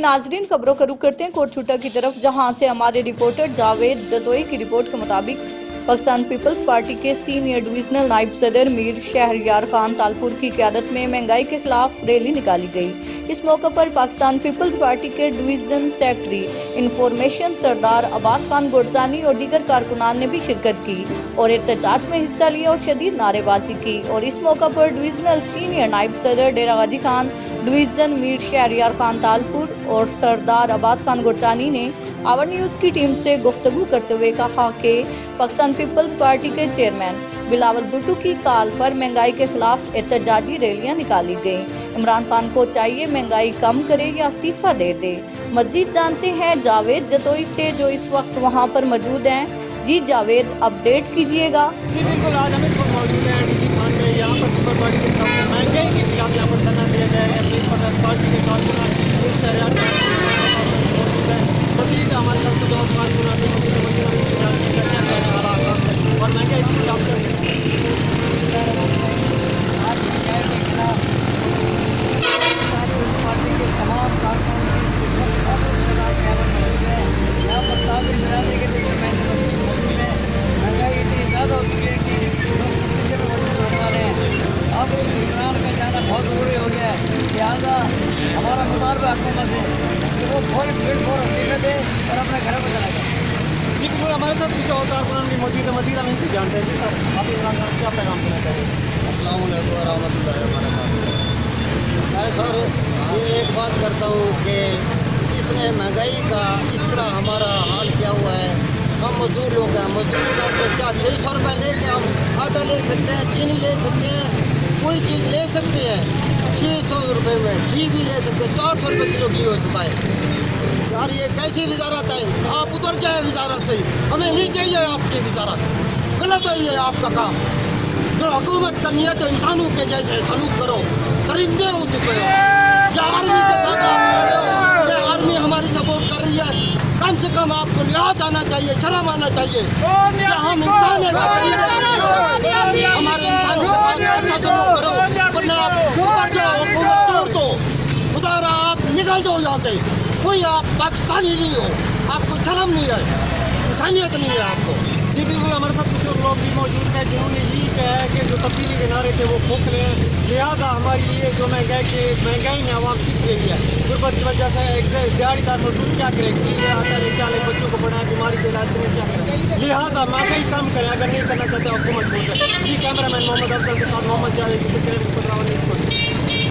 नाजरीन, खबरों का रुख करते हैं कोट छुट्टा की तरफ, जहां से हमारे रिपोर्टर जावेद जतोई की रिपोर्ट के मुताबिक पाकिस्तान पीपल्स पार्टी के सीनियर डिविजनल नायब सदर मीर शहरयार खान तालपुर की क़यादत में महंगाई के खिलाफ रैली निकाली गई। इस मौके पर पाकिस्तान पीपल्स पार्टी के डिवीजन सेक्रेटरी इंफॉर्मेशन सरदार अब्बास खान गोरजानी और दीगर कारकुनान ने भी शिरकत की और एहतजाज में हिस्सा लिया और शदीद नारेबाजी की। और इस मौके पर डिविजनल सीनियर नायब सदर डेरा गाजी खान, डिवीजन मीर शहरयार खान तालपुर और सरदार अब्बास खान गोरजानी ने आवर न्यूज़ की टीम से गुफ्तगू करते हुए कहा कि पाकिस्तान पीपल्स पार्टी के चेयरमैन बिलावल भुट्टो की कॉल पर महंगाई के खिलाफ एहतजाजी रैलियां निकाली गईं। इमरान खान को चाहिए महंगाई कम करे या इस्तीफा दे दे। मजीद जानते हैं जावेद जतोई से, जो इस वक्त वहां पर मौजूद हैं। जी जावेद, अपडेट कीजिएगा। जी बिल्कुल, आज हम इस वक्त मौजूद हैं डीजी खान में। यहाँ पर पीपल्स पार्टी की तरफ से महंगाई के खिलाफ यहाँ पर धरना दिया गया है। पीपल्स पार्टी के कारकुनान शहरयार मौजूद है। मजीद हमारे साथ कुछ और कारकुनान भी मौजूद है। मजीद हम इनसे जानते हैं क्या कह रहे हैं हालात और महंगाई के खिलाफ पार्टी के तमाम कारकुनान यहाँ पर ताज़ी बिरादरी के लिए महंगाई इतनी ज़्यादा हो चुकी है कि लोग होने वाले हैं। अब इमरान का जाना बहुत ज़रूरी हो गया है। लिहाजा हमारा मुतालबा हुकूमत से कि वो फौरन इस्तीफे दे और अपने घरों में चला जाए। जी बिल्कुल, हमारे साथ कुछ और कारकुनान भी मौजूद है। मजीद हम इनसे जानते हैं। जी सर, आप इमरान खान क्या पैगाम देना चाहिए? अस्सलाम वालेकुम व रहमतुल्लाहि व बरकातहू। मैं सर ये एक बात करता हूँ कि इसने महंगाई का इस तरह हमारा हाल किया हुआ है। हम मजदूर लोग हैं, मजदूरी करते क्या 600 रुपये ले के हम आटा ले सकते हैं, चीनी ले सकते हैं, कोई चीज़ ले सकते हैं 600 रुपये में। घी भी ले सकते हैं, 400 रुपये किलो घी हो चुका है। यार ये कैसी वजारत है? आप उतर जाए वजारत से, हमें नहीं चाहिए आपकी वजारत। गलत है ये आपका काम। जो हुकूमत करनी है तो इंसानों के जैसे सलूक करो। परिंदे हो चुके हो या आर्मी के साथ आप कह रहे हो कि आर्मी हमारी सपोर्ट कर रही है। कम से कम आपको लिहाज आना चाहिए, शर्म आना चाहिए कि हम इंसान हैं, हमारे इंसानों के साथ अच्छा सलूक करो, वरना आप उतर जाओ, हुकूमत छोड़ दो, उधर आप निकल जाओ यहाँ से। कोई आप पाकिस्तानी नहीं हो, आपको शर्म नहीं है, इंसानियत नहीं है आपको। जी बिल्कुल, हमारे साथ कुछ लोग भी मौजूद हैं जिन्होंने यही कहा है कि जो तब्दीली के नारे थे वो खोखले हैं। लिहाजा हमारी ये जो महंगाई में आवाम किस रही है, गुर्बत की वजह से एक दिहाड़ीदार मजदूर क्या करे, आटा लेके आए, बच्चों को पढ़ाएं, बीमारी के इलाज में क्या करें। लिहाजा महंगाई कम करें, अगर नहीं करना चाहते हुकूमत को। जी कैमरा मैन मोहम्मद अफजल के साथ मोहम्मद जावेद।